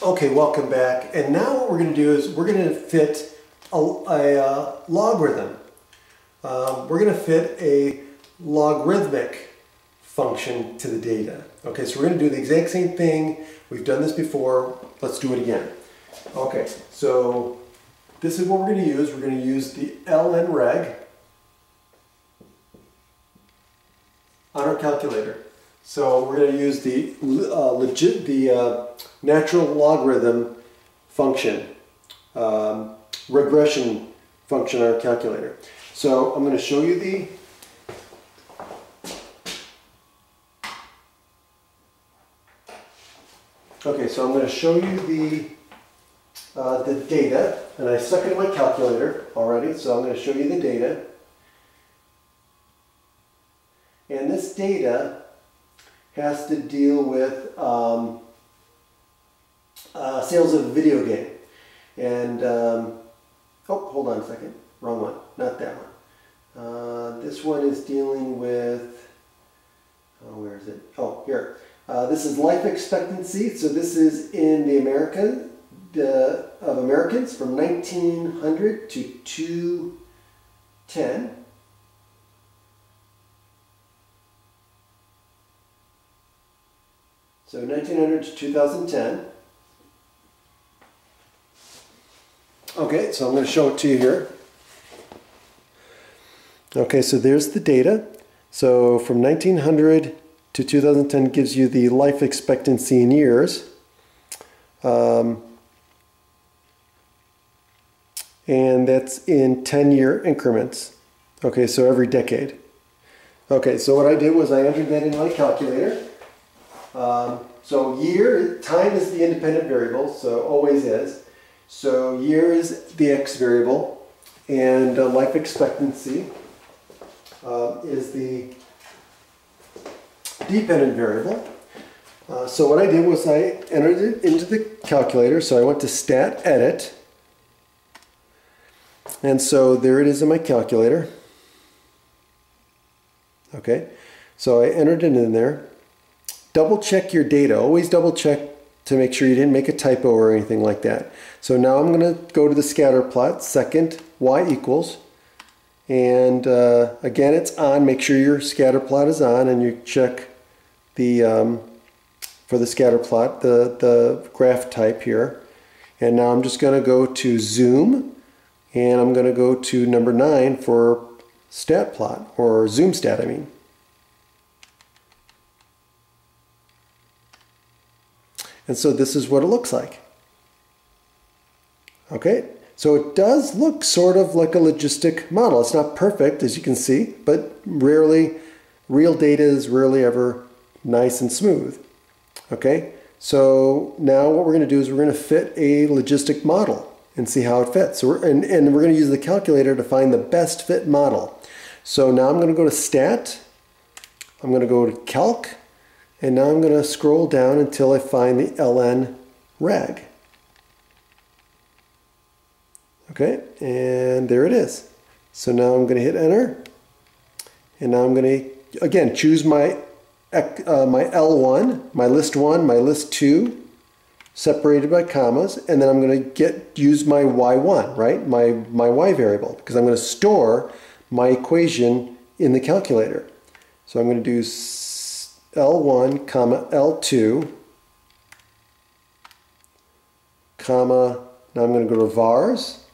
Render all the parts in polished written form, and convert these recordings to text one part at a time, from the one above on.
Okay, welcome back. And now what we're going to do is we're going to fit a logarithm. We're going to fit a logarithmic function to the data. Okay, so we're going to do the exact same thing. We've done this before. Let's do it again. Okay, so this is what we're going to use. We're going to use the ln reg on our calculator. So we're going to use the natural logarithm function, regression function on our calculator. So I'm going to show you the so I'm going to show you the data, and I stuck it in my calculator already. So I'm going to show you the data, and this data has to deal with sales of a video game. And, oh, hold on a second. Wrong one. Not that one. This one is dealing with, oh, where is it? Oh, here. This is life expectancy. So this is in the of Americans from 1900 to 2010. So 1900 to 2010. Okay, so I'm going to show it to you here. Okay, so there's the data. So from 1900 to 2010 gives you the life expectancy in years. And that's in 10-year increments. Okay, so every decade. Okay, so what I did was I entered that in my calculator. So time is the independent variable, so always is. So year is the x variable, and life expectancy is the dependent variable. So what I did was I entered it into the calculator, so I went to stat edit, and so there it is in my calculator. Okay, so I entered it in there. Double check your data. Always double check to make sure you didn't make a typo or anything like that. So now I'm going to go to the scatter plot, second y equals, and again it's on. Make sure your scatter plot is on, and you check the for the scatter plot the graph type here. And now I'm just going to go to zoom, and I'm going to go to number 9 for stat plot, or zoom stat I mean. And so this is what it looks like. Okay, so it does look sort of like a logistic model. It's not perfect, as you can see, but real data is rarely ever nice and smooth. Okay, so now what we're going to do is we're going to fit a logistic model and see how it fits. So we're going to use the calculator to find the best fit model. So now I'm going to go to stat, I'm going to go to calc, and now I'm going to scroll down until I find the ln reg. Okay, and there it is. So now I'm going to hit enter, and now I'm going to again choose my L1, my list 1, my list 2, separated by commas, and then I'm going to use my y1, right? My y variable, because I'm going to store my equation in the calculator. So I'm going to do L1, comma, L2, comma, now I'm going to go to vars,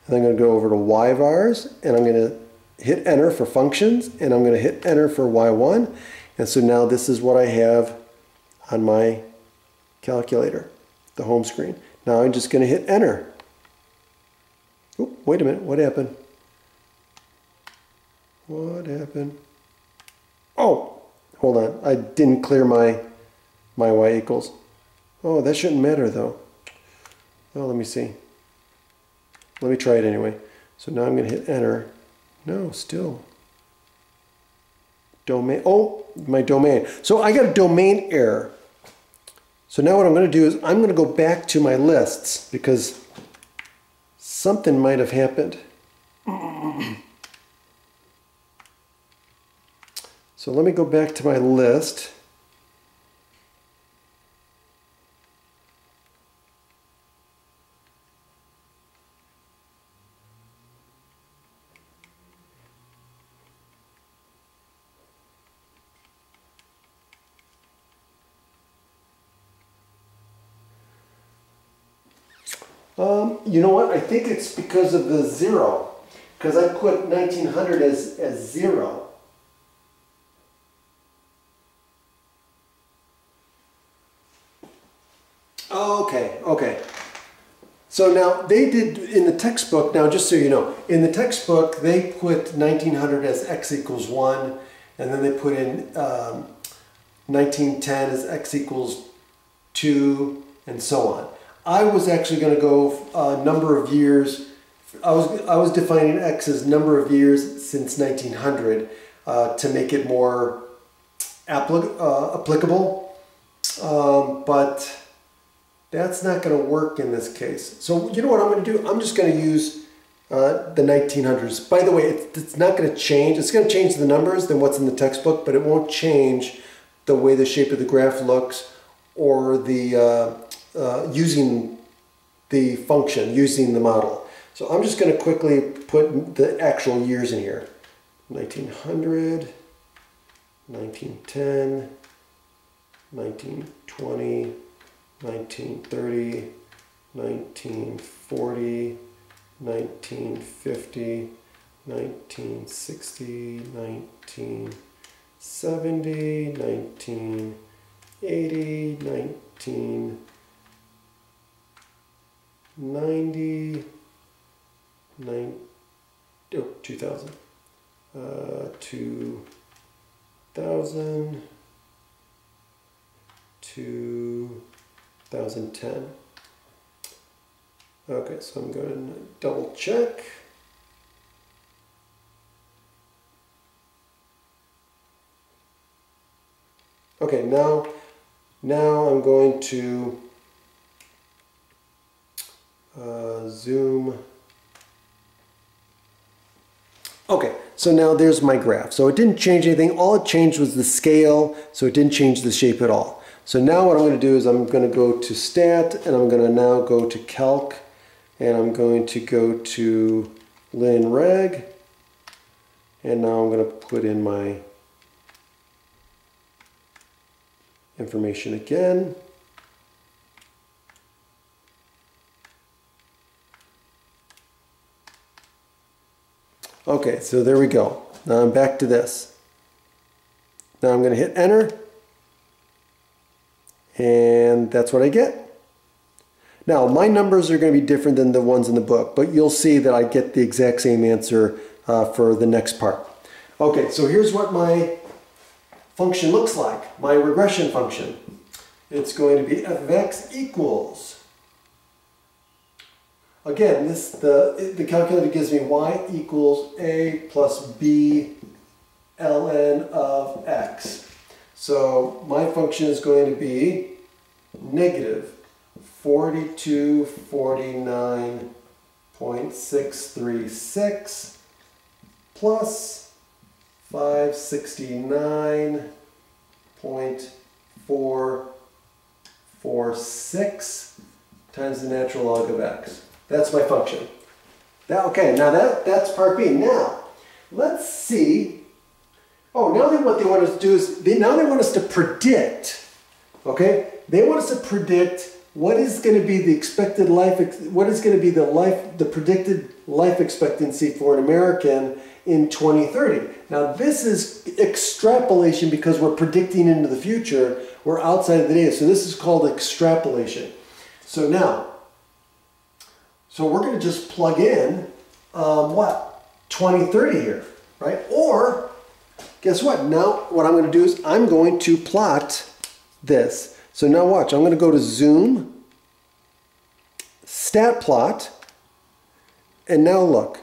and I'm going to go over to y vars, and I'm going to hit enter for functions, and I'm going to hit enter for y1, and so now this is what I have on my calculator, the home screen. Now I'm just going to hit enter. Oh, wait a minute, what happened? What happened? Oh! Hold on, I didn't clear my y equals. Oh, that shouldn't matter though. Oh, let me see. Let me try it anyway. So now I'm going to hit enter. No, still. Domain. Oh, my domain. So I got a domain error. So now what I'm going to do is I'm going to go back to my lists because something might have happened. So let me go back to my list. You know what? I think it's because of the 0. Because I put 1900 as 0. Oh, okay. So now they did in the textbook, now just so you know, in the textbook they put 1900 as x equals 1, and then they put in 1910 as x equals 2, and so on. I was actually going to go number of years. I was defining x as number of years since 1900 to make it more applicable, but that's not going to work in this case. So you know what I'm going to do? I'm just going to use the 1900s. By the way, it's not going to change. It's going to change the numbers than what's in the textbook, but it won't change the way the shape of the graph looks or the using the function, using the model. So I'm just going to quickly put the actual years in here. 1900, 1910, 1920, 1930, 1940, 1950, 1960, 1970, 1980, 1990, 2000, 2000, 2010. Okay, so I'm going to double check. Okay, now I'm going to zoom. Okay, so now there's my graph. So it didn't change anything. All it changed was the scale, so it didn't change the shape at all. So now what I'm going to do is I'm going to go to Stat, and I'm going to now go to Calc, and I'm going to go to Lin Reg, and now I'm going to put in my information again. Okay, so there we go. Now I'm back to this. Now I'm going to hit enter, and that's what I get. Now my numbers are going to be different than the ones in the book, but you'll see that I get the exact same answer for the next part. Okay, so here's what my function looks like, my regression function. It's going to be f of x equals, again, the calculator gives me y equals a plus b ln of x. So my function is going to be negative 4249.636 plus 569.446 times the natural log of x. That's my function. Okay, now that's part B. Now, let's see. Oh, now what they want us to do is, now they want us to predict, okay? They want us to predict what is going to be the expected life, what is going to be the predicted life expectancy for an American in 2030. Now this is extrapolation because we're predicting into the future. We're outside of the data. So this is called extrapolation. So now, we're going to just plug in, what? 2030 here, right? Or, guess what? Now what I'm going to do is I'm going to plot this. So now watch, I'm going to go to Zoom, Stat Plot, and now look.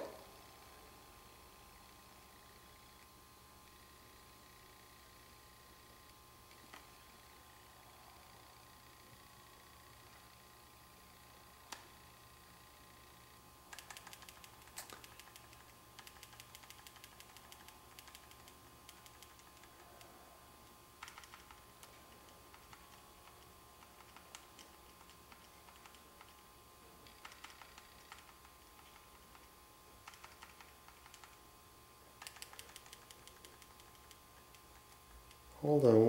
Hold on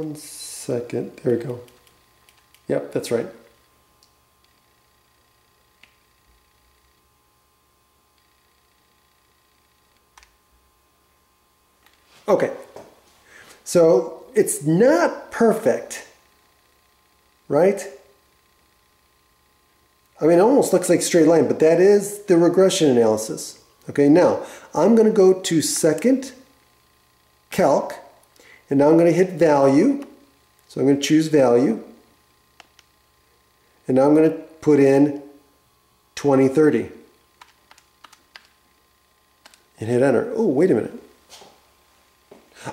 1 second. There we go. Yep, that's right. Okay, so it's not perfect, right? I mean, it almost looks like straight line, but that is the regression analysis. Okay, now I'm going to go to second calc, and now I'm going to hit value. So I'm going to choose value, and now I'm going to put in 2030 and hit enter. Oh, wait a minute.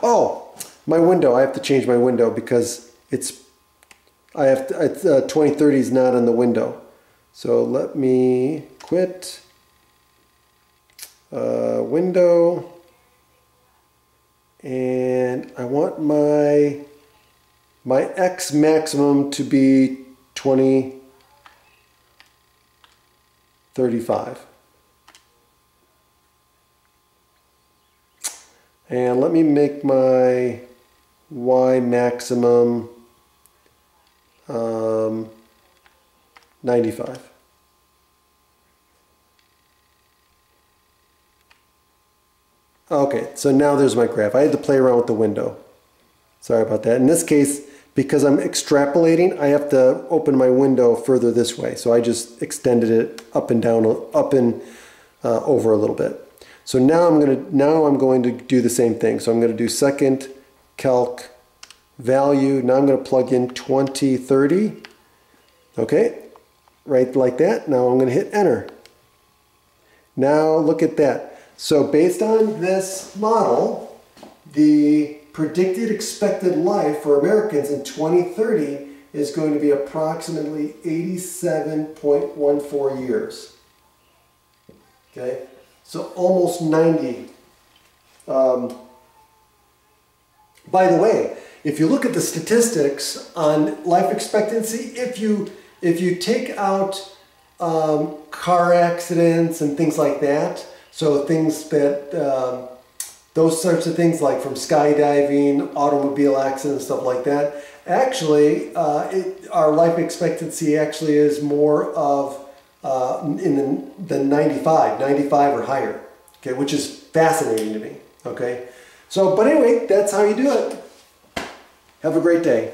Oh, my window. I have to change my window because it's 2030 is not on the window. So let me quit window, and I want my X maximum to be 2035. And let me make my Y maximum 95. Okay, so now there's my graph. I had to play around with the window. Sorry about that. In this case, because I'm extrapolating, I have to open my window further this way. So I just extended it up and down, up and over a little bit. So now I'm going to do the same thing. So I'm going to do second calc value. Now I'm going to plug in 2030. Okay, right like that. Now I'm going to hit enter. Now look at that. So based on this model, the predicted expected life for Americans in 2030 is going to be approximately 87.14 years. Okay, so almost 90. By the way, if you look at the statistics on life expectancy, if you take out car accidents and things like that, so things that those sorts of things like from skydiving, automobile accidents, stuff like that, actually our life expectancy actually is more of than 95 or higher, okay, which is fascinating to me. Okay, so but anyway, that's how you do it. Have a great day.